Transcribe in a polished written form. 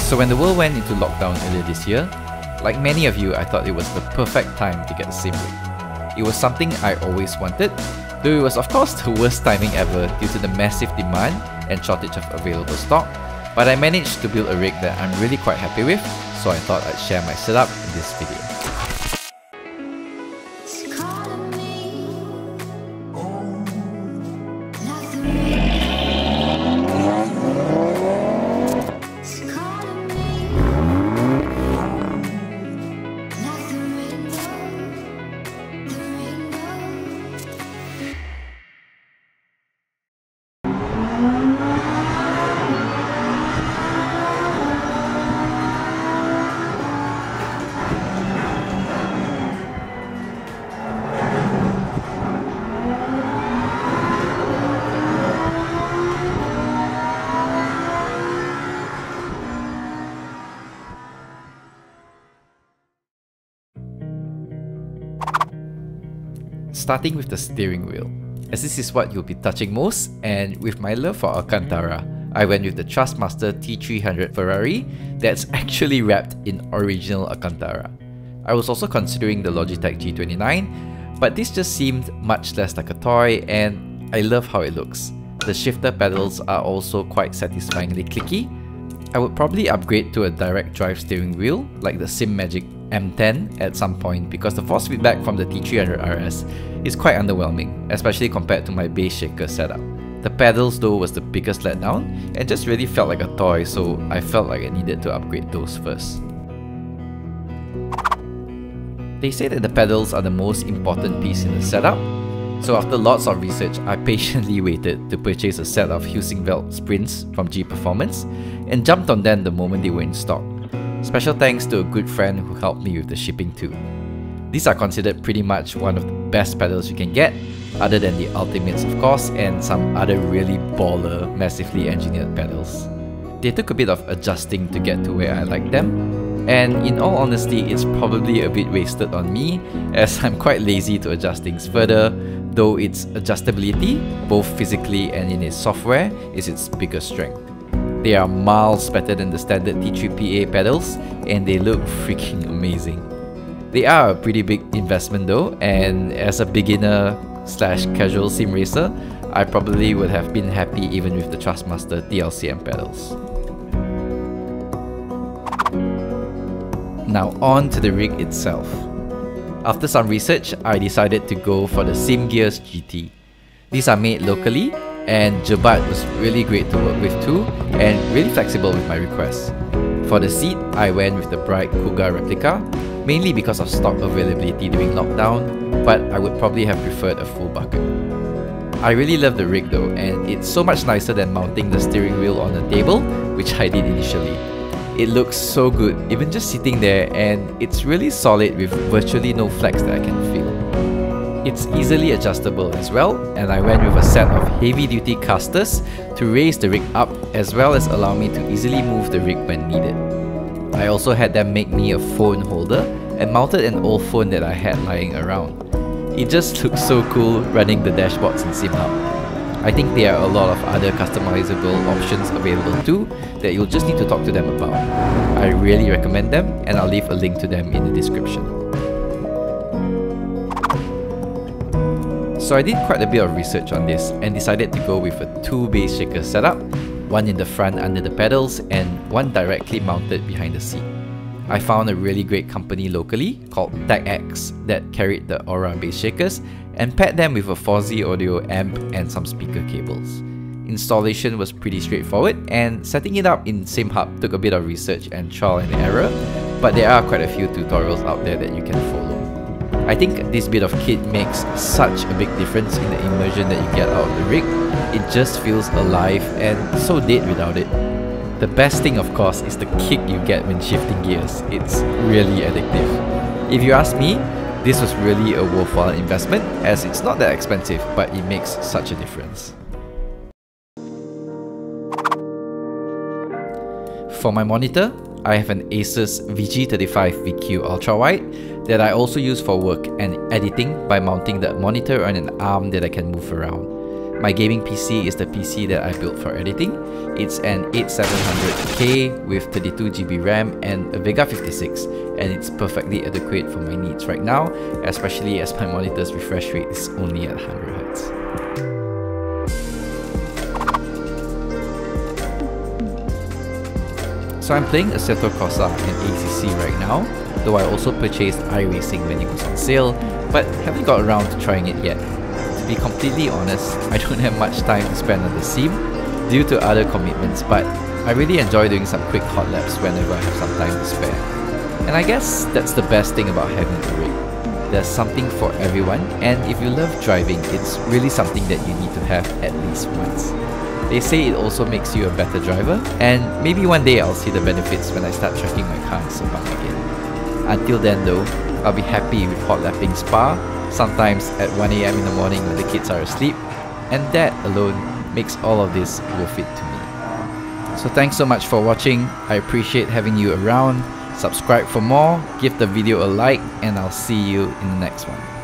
So when the world went into lockdown earlier this year, like many of you, I thought it was the perfect time to get a sim rig. It was something I always wanted, though it was of course the worst timing ever due to the massive demand and shortage of available stock, but I managed to build a rig that I'm really quite happy with, so I thought I'd share my setup in this video. Starting with the steering wheel, as this is what you'll be touching most, and with my love for Alcantara, I went with the Thrustmaster T300 Ferrari that's actually wrapped in original Alcantara. I was also considering the Logitech G29, but this just seemed much less like a toy, and I love how it looks. The shifter pedals are also quite satisfyingly clicky. I would probably upgrade to a direct drive steering wheel like the SimMagic M10 at some point, because the force feedback from the T300 RS is quite underwhelming, especially compared to my base shaker setup. The pedals though was the biggest letdown and just really felt like a toy, so I felt like I needed to upgrade those first. They say that the pedals are the most important piece in the setup, so after lots of research, I patiently waited to purchase a set of Heusinkveld Sprints from G Performance and jumped on them the moment they were in stock. Special thanks to a good friend who helped me with the shipping too. These are considered pretty much one of the best pedals you can get, other than the Ultimates of course, and some other really baller, massively engineered pedals. They took a bit of adjusting to get to where I like them, and in all honesty, it's probably a bit wasted on me, as I'm quite lazy to adjust things further, though its adjustability, both physically and in its software, is its biggest strength. They are miles better than the standard T3PA pedals, and they look freaking amazing. They are a pretty big investment though, and as a beginner slash casual sim racer, I probably would have been happy even with the Thrustmaster TLCM pedals. Now on to the rig itself. After some research, I decided to go for the Simgearz GT. These are made locally, and Jabat was really great to work with too, and really flexible with my requests. For the seat, I went with the bright Cuga replica, mainly because of stock availability during lockdown, but I would probably have preferred a full bucket. I really love the rig though, and it's so much nicer than mounting the steering wheel on a table, which I did initially. It looks so good, even just sitting there, and it's really solid with virtually no flex that I can feel. It's easily adjustable as well, and I went with a set of heavy-duty casters to raise the rig up, as well as allow me to easily move the rig when needed. I also had them make me a phone holder and mounted an old phone that I had lying around. It just looks so cool running the dashboards in SimHub. I think there are a lot of other customizable options available too that you'll just need to talk to them about. I really recommend them, and I'll leave a link to them in the description. So I did quite a bit of research on this and decided to go with a 2 bass shaker setup, one in the front under the pedals and one directly mounted behind the seat. I found a really great company locally called TechX that carried the Aura bass shakers and paired them with a Fosi audio amp and some speaker cables. Installation was pretty straightforward, and setting it up in SimHub took a bit of research and trial and error, but there are quite a few tutorials out there that you can follow. I think this bit of kit makes such a big difference in the immersion that you get out of the rig. It just feels alive and so dead without it. The best thing of course is the kick you get when shifting gears. It's really addictive. If you ask me, this was really a worthwhile investment, as it's not that expensive, but it makes such a difference. For my monitor, I have an Asus VG35VQ ultrawide that I also use for work and editing by mounting the monitor on an arm that I can move around. My gaming PC is the PC that I built for editing. It's an 8700K with 32GB RAM and a Vega 56, and it's perfectly adequate for my needs right now, especially as my monitor's refresh rate is only at 100Hz. So I'm playing Assetto Corsa and ACC right now, though I also purchased iRacing when it was on sale, but haven't got around to trying it yet. To be completely honest, I don't have much time to spend on the sim due to other commitments, but I really enjoy doing some quick hot laps whenever I have some time to spare. And I guess that's the best thing about having a rig. There's something for everyone, and if you love driving, it's really something that you need to have at least once. They say it also makes you a better driver, and maybe one day I'll see the benefits when I start tracking my car in Sabang again. Until then though, I'll be happy with hot lapping Spa, sometimes at 1 AM in the morning when the kids are asleep, and that alone makes all of this worth it to me. So thanks so much for watching, I appreciate having you around. Subscribe for more, give the video a like, and I'll see you in the next one.